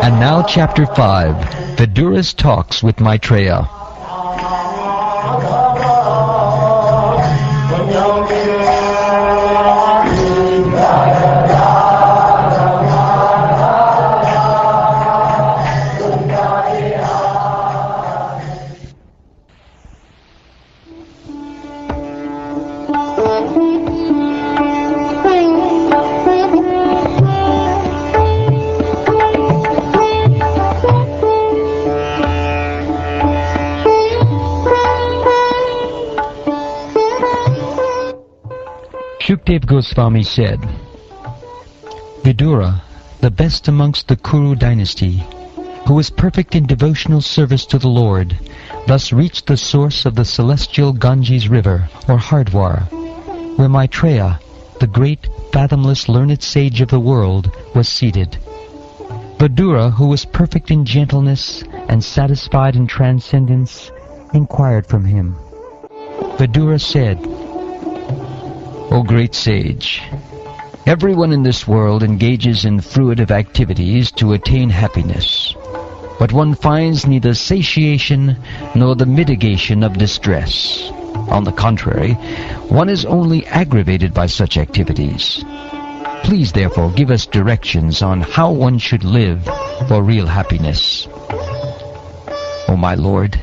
And now Chapter 5, Viduras talks with Maitreya. Shukdev Goswami said, Vidura, the best amongst the Kuru dynasty, who was perfect in devotional service to the Lord, thus reached the source of the celestial Ganges river, or Hardwar, where Maitreya, the great, fathomless, learned sage of the world, was seated. Vidura, who was perfect in gentleness and satisfied in transcendence, inquired from him. Vidura said, O great sage, everyone in this world engages in fruitive activities to attain happiness, but one finds neither satiation nor the mitigation of distress. On the contrary, one is only aggravated by such activities. Please therefore give us directions on how one should live for real happiness. O my Lord,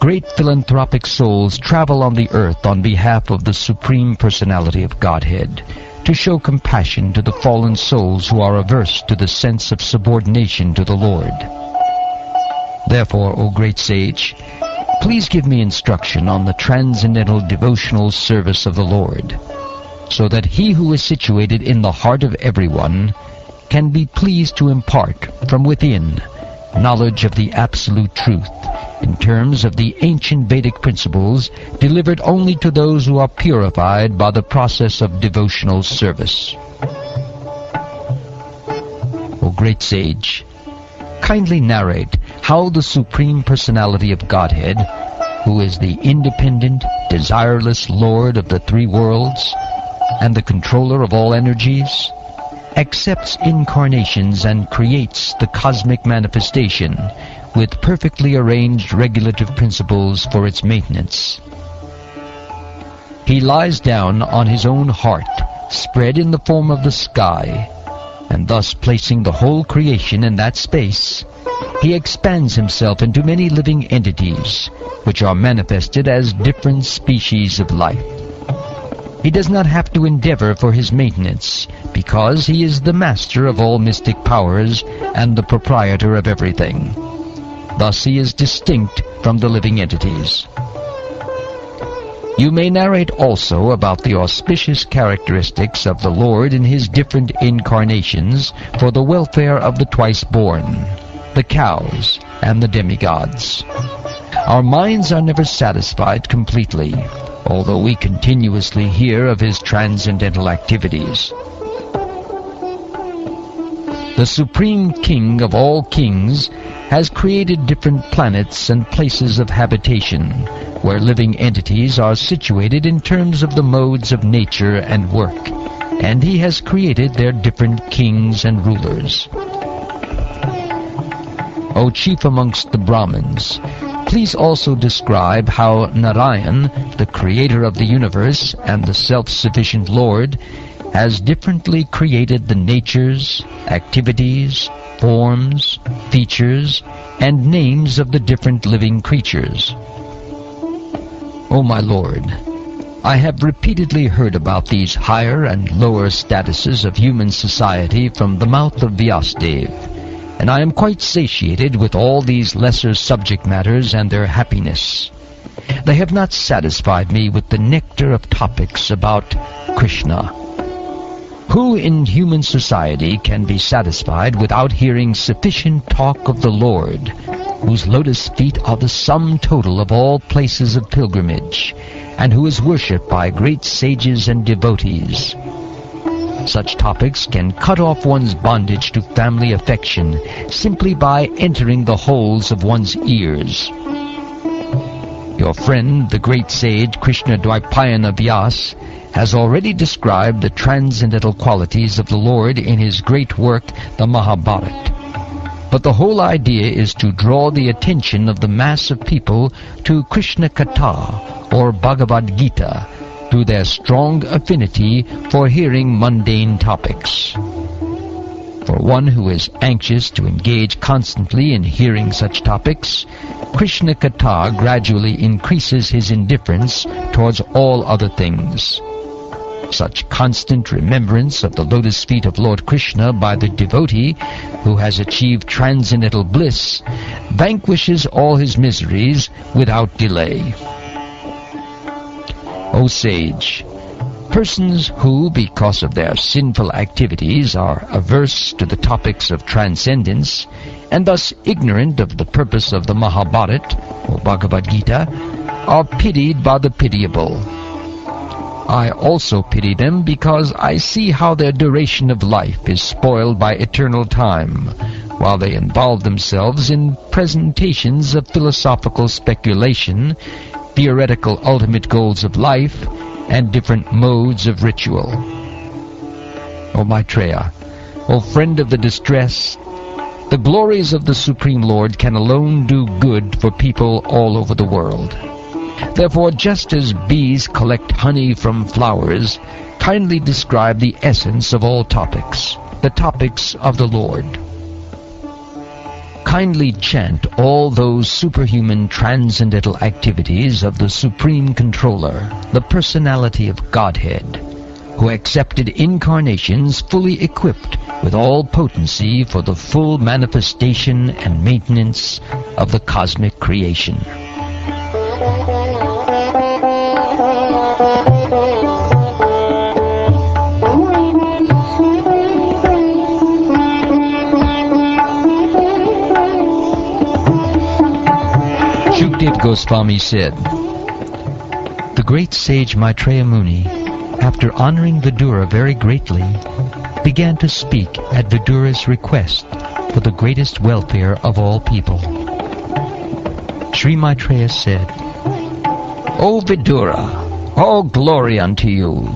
great philanthropic souls travel on the earth on behalf of the Supreme Personality of Godhead, to show compassion to the fallen souls who are averse to the sense of subordination to the Lord. Therefore, O great sage, please give me instruction on the transcendental devotional service of the Lord, so that he who is situated in the heart of everyone can be pleased to impart from within knowledge of the absolute truth, in terms of the ancient Vedic principles delivered only to those who are purified by the process of devotional service. O great sage, kindly narrate how the Supreme Personality of Godhead, who is the independent, desireless Lord of the three worlds and the controller of all energies, accepts incarnations and creates the cosmic manifestation with perfectly arranged regulative principles for its maintenance. He lies down on his own heart, spread in the form of the sky, and thus placing the whole creation in that space, he expands himself into many living entities, which are manifested as different species of life. He does not have to endeavor for his maintenance, because he is the master of all mystic powers and the proprietor of everything. Thus he is distinct from the living entities. You may narrate also about the auspicious characteristics of the Lord in his different incarnations for the welfare of the twice-born, the cows, and the demigods. Our minds are never satisfied completely, although we continuously hear of his transcendental activities. The Supreme King of all kings has created different planets and places of habitation, where living entities are situated in terms of the modes of nature and work, and he has created their different kings and rulers. O chief amongst the Brahmins, please also describe how Narayan, the creator of the universe and the self-sufficient Lord, has differently created the natures, activities, forms, features, and names of the different living creatures. O my Lord, I have repeatedly heard about these higher and lower statuses of human society from the mouth of Vyasadeva, and I am quite satiated with all these lesser subject matters and their happiness. They have not satisfied me with the nectar of topics about Krishna. Who in human society can be satisfied without hearing sufficient talk of the Lord, whose lotus feet are the sum total of all places of pilgrimage, and who is worshipped by great sages and devotees? Such topics can cut off one's bondage to family affection simply by entering the holes of one's ears. Your friend, the great sage Krishna Dvaipayana Vyas, has already described the transcendental qualities of the Lord in his great work, the Mahabharata. But the whole idea is to draw the attention of the mass of people to Krishna Katha or Bhagavad Gita through their strong affinity for hearing mundane topics. For one who is anxious to engage constantly in hearing such topics, Krishna Katha gradually increases his indifference towards all other things. Such constant remembrance of the lotus feet of Lord Krishna by the devotee who has achieved transcendental bliss vanquishes all his miseries without delay. O sage, persons who, because of their sinful activities, are averse to the topics of transcendence, and thus ignorant of the purpose of the Mahabharata, or Bhagavad Gita, are pitied by the pitiable. I also pity them because I see how their duration of life is spoiled by eternal time, while they involve themselves in presentations of philosophical speculation, theoretical ultimate goals of life, and different modes of ritual. O Maitreya, O friend of the distressed, the glories of the Supreme Lord can alone do good for people all over the world. Therefore, just as bees collect honey from flowers, kindly describe the essence of all topics, the topics of the Lord. Kindly chant all those superhuman transcendental activities of the Supreme Controller, the Personality of Godhead, who accepted incarnations fully equipped with all potency for the full manifestation and maintenance of the cosmic creation. Shukdev Goswami said, the great sage Maitreya Muni, after honoring Vidura very greatly, began to speak at Vidura's request for the greatest welfare of all people. Sri Maitreya said, O Vidura, all glory unto you.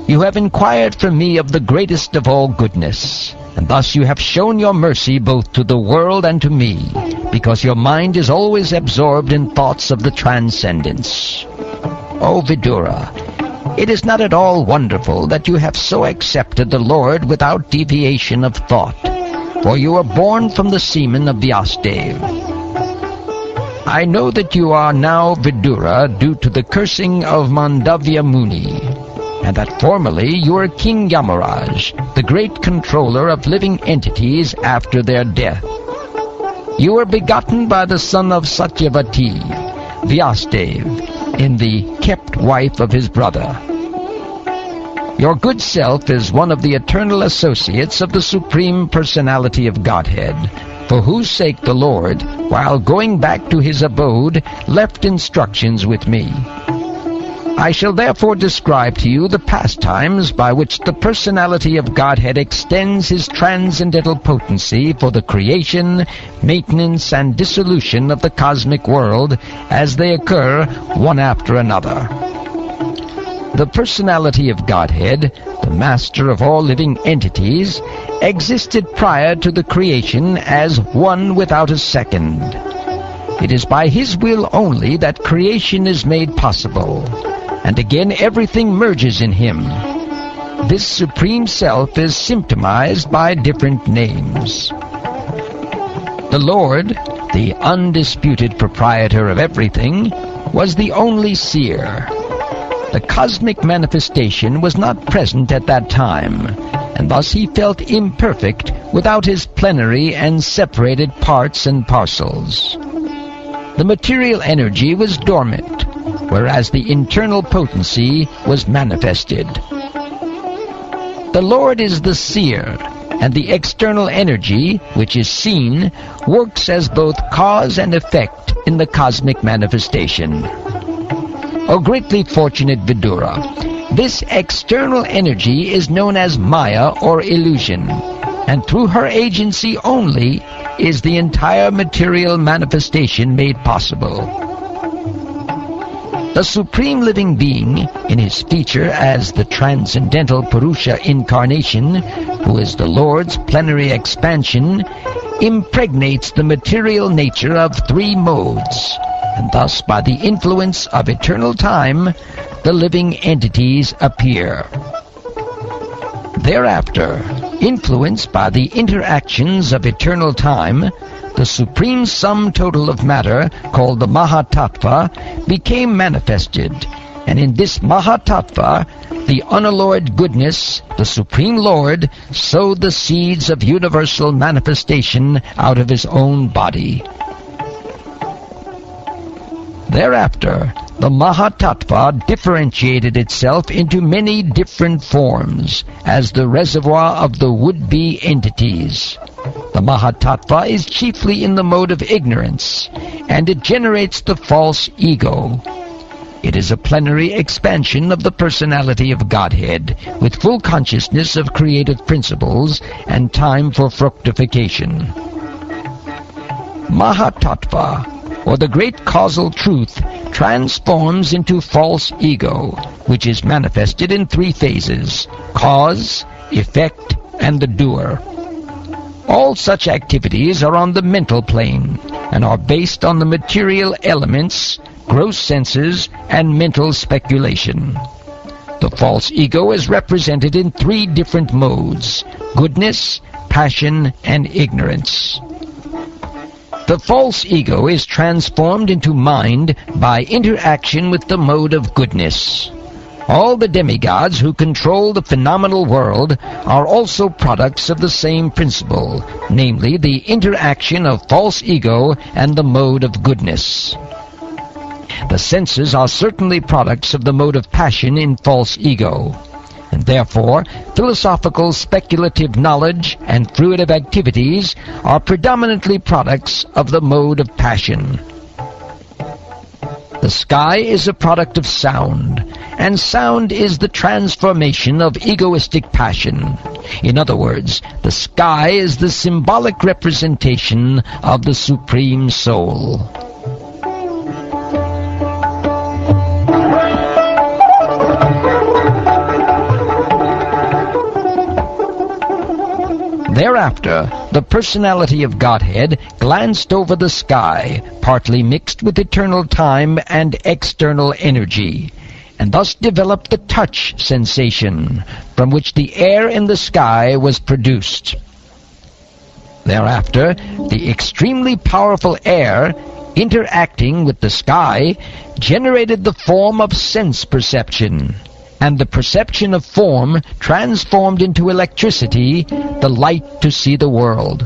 You have inquired from me of the greatest of all goodness, and thus you have shown your mercy both to the world and to me, because your mind is always absorbed in thoughts of the transcendence. O Vidura, it is not at all wonderful that you have so accepted the Lord without deviation of thought, for you were born from the semen of Vyasadeva. I know that you are now Vidura due to the cursing of Mandavya Muni, and that formerly you were King Yamaraj, the great controller of living entities after their death. You were begotten by the son of Satyavati, Vyasadeva, in the kept wife of his brother. Your good self is one of the eternal associates of the Supreme Personality of Godhead, for whose sake the Lord, while going back to his abode, left instructions with me. I shall therefore describe to you the pastimes by which the Personality of Godhead extends his transcendental potency for the creation, maintenance, and dissolution of the cosmic world as they occur one after another. The Personality of Godhead, the master of all living entities, existed prior to the creation as one without a second. It is by his will only that creation is made possible, and again everything merges in him. This Supreme Self is symptomized by different names. The Lord, the undisputed proprietor of everything, was the only seer. The cosmic manifestation was not present at that time, and thus he felt imperfect without his plenary and separated parts and parcels. The material energy was dormant, whereas the internal potency was manifested. The Lord is the seer, and the external energy, which is seen, works as both cause and effect in the cosmic manifestation. O greatly fortunate Vidura, This external energy is known as Maya or illusion, and through her agency only is the entire material manifestation made possible. The Supreme Living Being, in his feature as the Transcendental Purusha Incarnation, who is the Lord's plenary expansion, impregnates the material nature of three modes, and thus by the influence of eternal time, the living entities appear. Thereafter, influenced by the interactions of eternal time, the supreme sum total of matter, called the Mahatattva, became manifested, and in this Mahatattva, the unalloyed goodness, the Supreme Lord, sowed the seeds of universal manifestation out of his own body. Thereafter, the Mahatattva differentiated itself into many different forms as the reservoir of the would-be entities. The Mahatattva is chiefly in the mode of ignorance, and it generates the false ego. It is a plenary expansion of the personality of Godhead, with full consciousness of creative principles and time for fructification. Mahatattva, or the great causal truth, transforms into false ego, which is manifested in three phases: cause, effect, and the doer. All such activities are on the mental plane and are based on the material elements, gross senses, and mental speculation. The false ego is represented in three different modes: goodness, passion, and ignorance. The false ego is transformed into mind by interaction with the mode of goodness. All the demigods who control the phenomenal world are also products of the same principle, namely the interaction of false ego and the mode of goodness. The senses are certainly products of the mode of passion in false ego, and therefore philosophical speculative knowledge and fruitive activities are predominantly products of the mode of passion. The sky is a product of sound, and sound is the transformation of egoistic passion. In other words, the sky is the symbolic representation of the Supreme Soul. Thereafter, the personality of Godhead glanced over the sky, partly mixed with eternal time and external energy, and thus developed the touch sensation, from which the air in the sky was produced. Thereafter, the extremely powerful air, interacting with the sky, generated the form of sense perception, and the perception of form transformed into electricity, the light to see the world.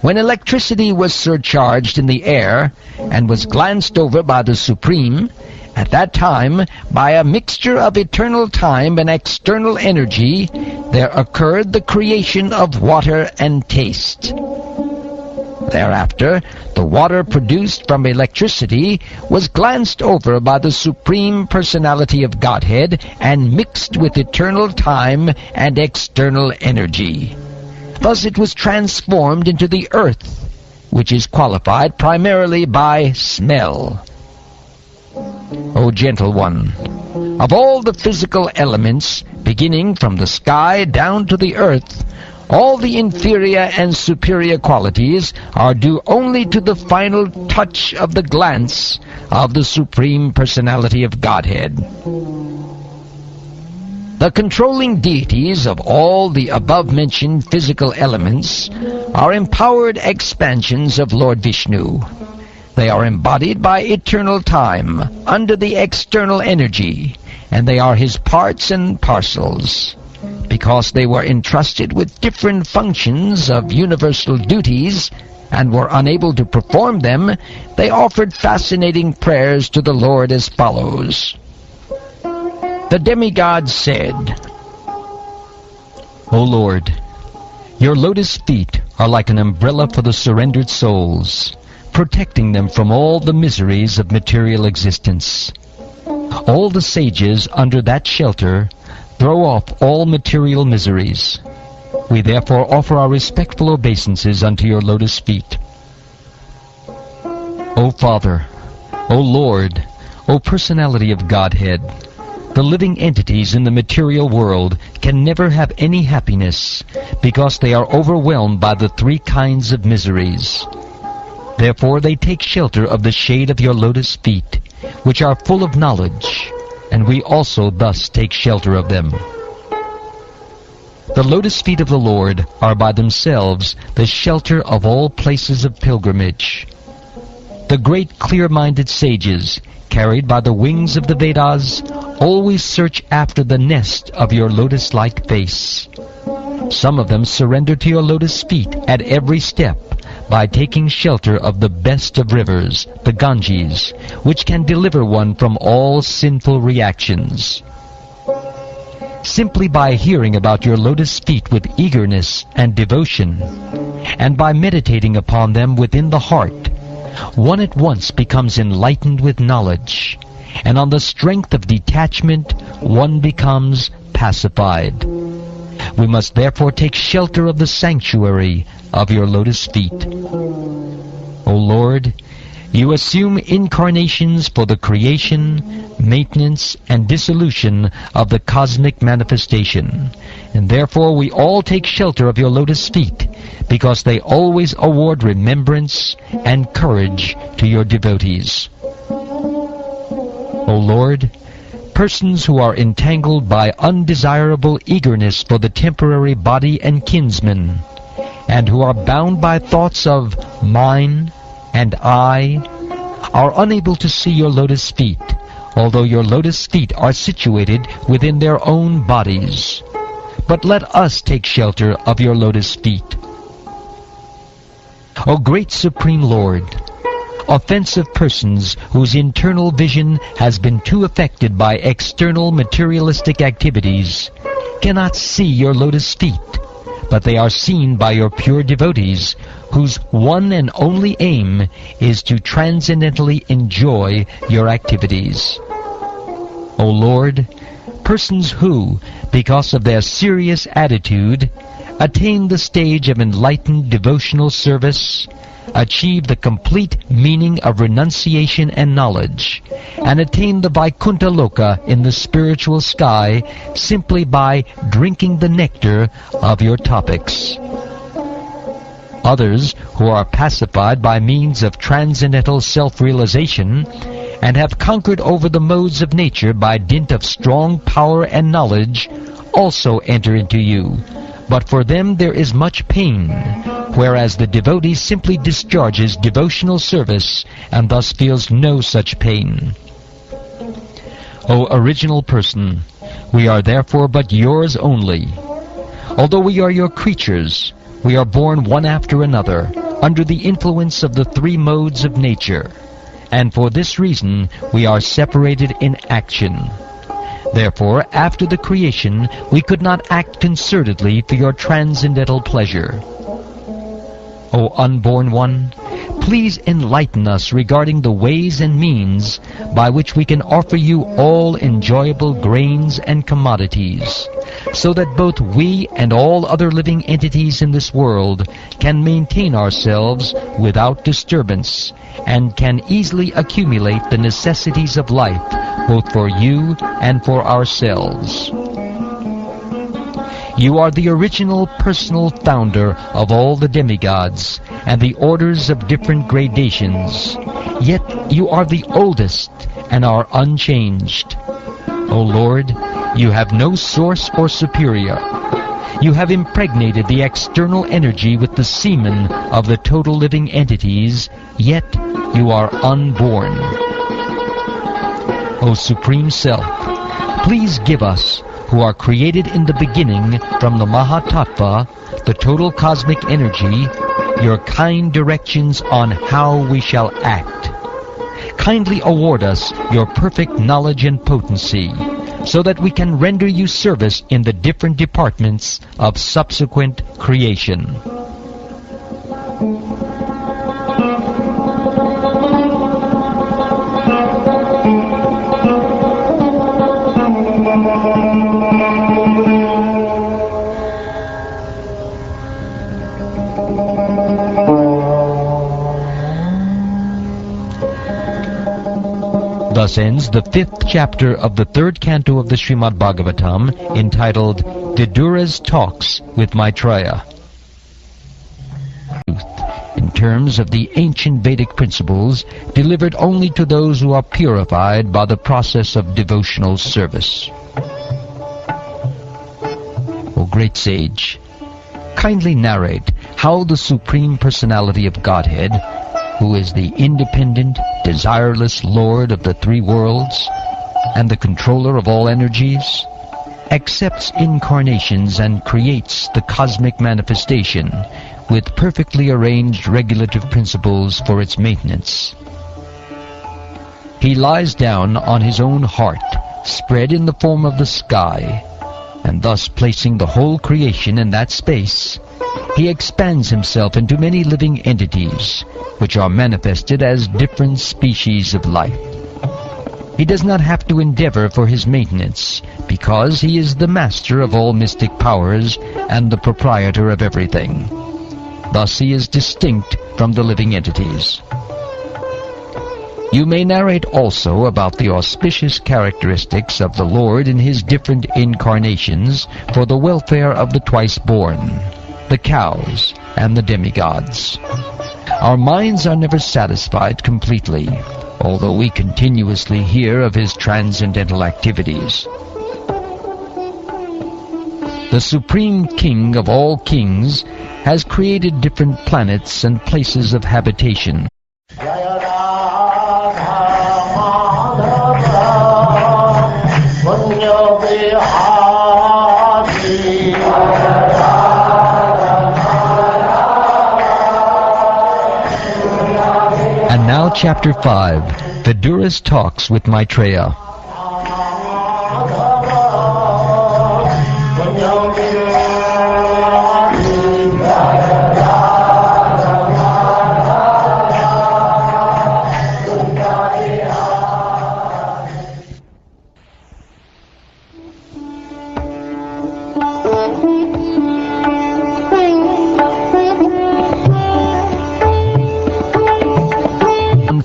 When electricity was surcharged in the air and was glanced over by the Supreme, at that time, by a mixture of eternal time and external energy, there occurred the creation of water and taste. Thereafter, the water produced from electricity was glanced over by the Supreme Personality of Godhead and mixed with eternal time and external energy. Thus it was transformed into the earth, which is qualified primarily by smell. O gentle one, of all the physical elements, beginning from the sky down to the earth, all the inferior and superior qualities are due only to the final touch of the glance of the Supreme Personality of Godhead. The controlling deities of all the above-mentioned physical elements are empowered expansions of Lord Vishnu. They are embodied by eternal time under the external energy, and they are his parts and parcels. Because they were entrusted with different functions of universal duties and were unable to perform them, they offered fascinating prayers to the Lord as follows. The demigods said, O Lord, your lotus feet are like an umbrella for the surrendered souls, protecting them from all the miseries of material existence. All the sages under that shelter throw off all material miseries. We therefore offer our respectful obeisances unto your lotus feet. O Father, O Lord, O Personality of Godhead, the living entities in the material world can never have any happiness because they are overwhelmed by the three kinds of miseries. Therefore they take shelter of the shade of your lotus feet, which are full of knowledge, and we also thus take shelter of them. The lotus feet of the Lord are by themselves the shelter of all places of pilgrimage. The great clear-minded sages, carried by the wings of the Vedas, always search after the nest of your lotus-like face. Some of them surrender to your lotus feet at every step by taking shelter of the best of rivers, the Ganges, which can deliver one from all sinful reactions. Simply by hearing about your lotus feet with eagerness and devotion, and by meditating upon them within the heart, one at once becomes enlightened with knowledge, and on the strength of detachment one becomes pacified. We must therefore take shelter of the sanctuary of your lotus feet. O Lord, you assume incarnations for the creation, maintenance, and dissolution of the cosmic manifestation, and therefore we all take shelter of your lotus feet, because they always award remembrance and courage to your devotees. O Lord, persons who are entangled by undesirable eagerness for the temporary body and kinsmen, and who are bound by thoughts of mine and I, are unable to see your lotus feet, although your lotus feet are situated within their own bodies. But let us take shelter of your lotus feet. O great Supreme Lord, offensive persons whose internal vision has been too affected by external materialistic activities cannot see your lotus feet, but they are seen by your pure devotees, whose one and only aim is to transcendently enjoy your activities. O Lord, persons who, because of their serious attitude, attain the stage of enlightened devotional service, achieve the complete meaning of renunciation and knowledge, and attain the Vaikuntha Loka in the spiritual sky simply by drinking the nectar of your topics. Others, who are pacified by means of transcendental self-realization, and have conquered over the modes of nature by dint of strong power and knowledge, also enter into you. But for them there is much pain, whereas the devotee simply discharges devotional service and thus feels no such pain. O original person, we are therefore but yours only. Although we are your creatures, we are born one after another, under the influence of the three modes of nature, and for this reason we are separated in action. Therefore, after the creation, we could not act concertedly for your transcendental pleasure. O unborn one, please enlighten us regarding the ways and means by which we can offer you all enjoyable grains and commodities, so that both we and all other living entities in this world can maintain ourselves without disturbance, and can easily accumulate the necessities of life, both for you and for ourselves. You are the original personal founder of all the demigods and the orders of different gradations, yet you are the oldest and are unchanged. O Lord, you have no source or superior. You have impregnated the external energy with the semen of the total living entities, yet you are unborn. O Supreme Self, please give us, who are created in the beginning from the Mahatattva, the total cosmic energy, your kind directions on how we shall act. Kindly award us your perfect knowledge and potency, so that we can render you service in the different departments of subsequent creation. Thus ends the 5th chapter of the 3rd canto of the Srimad Bhagavatam, entitled Vidura's Talks with Maitreya. In terms of the ancient Vedic principles, delivered only to those who are purified by the process of devotional service. O great sage, kindly narrate how the Supreme Personality of Godhead, who is the independent, desireless Lord of the three worlds and the controller of all energies, accepts incarnations and creates the cosmic manifestation with perfectly arranged regulative principles for its maintenance. He lies down on his own heart, spread in the form of the sky, and thus placing the whole creation in that space, he expands himself into many living entities, which are manifested as different species of life. He does not have to endeavor for his maintenance, because he is the master of all mystic powers and the proprietor of everything. Thus he is distinct from the living entities. You may narrate also about the auspicious characteristics of the Lord in his different incarnations for the welfare of the twice-born, the cows, and the demigods. Our minds are never satisfied completely, although we continuously hear of his transcendental activities. The Supreme King of all kings has created different planets and places of habitation. And now Chapter 5, Vidura's Talks with Maitreya.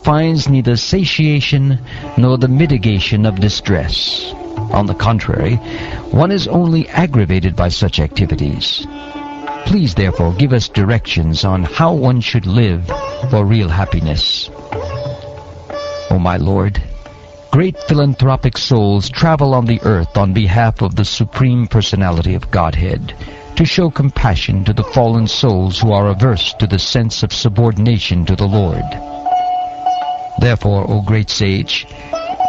Finds neither satiation nor the mitigation of distress. On the contrary, one is only aggravated by such activities. Please therefore give us directions on how one should live for real happiness. O my Lord, great philanthropic souls travel on the earth on behalf of the Supreme Personality of Godhead, to show compassion to the fallen souls who are averse to the sense of subordination to the Lord. Therefore, O great sage,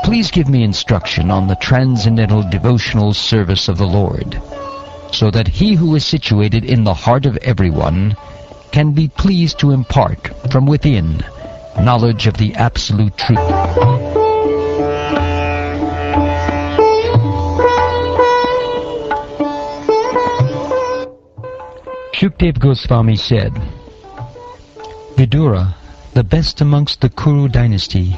please give me instruction on the transcendental devotional service of the Lord, so that he who is situated in the heart of everyone can be pleased to impart from within knowledge of the absolute truth. Shukdev Goswami said, Vidura, the best amongst the Kuru dynasty,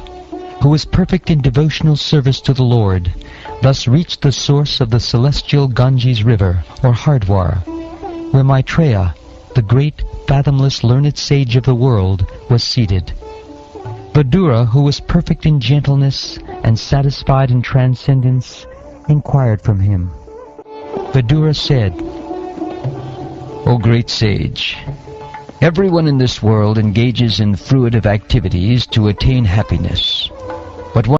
who was perfect in devotional service to the Lord, thus reached the source of the celestial Ganges river, or Hardwar, where Maitreya, the great, fathomless, learned sage of the world, was seated. Vidura, who was perfect in gentleness and satisfied in transcendence, inquired from him. Vidura said, O great sage, everyone in this world engages in fruitive activities to attain happiness.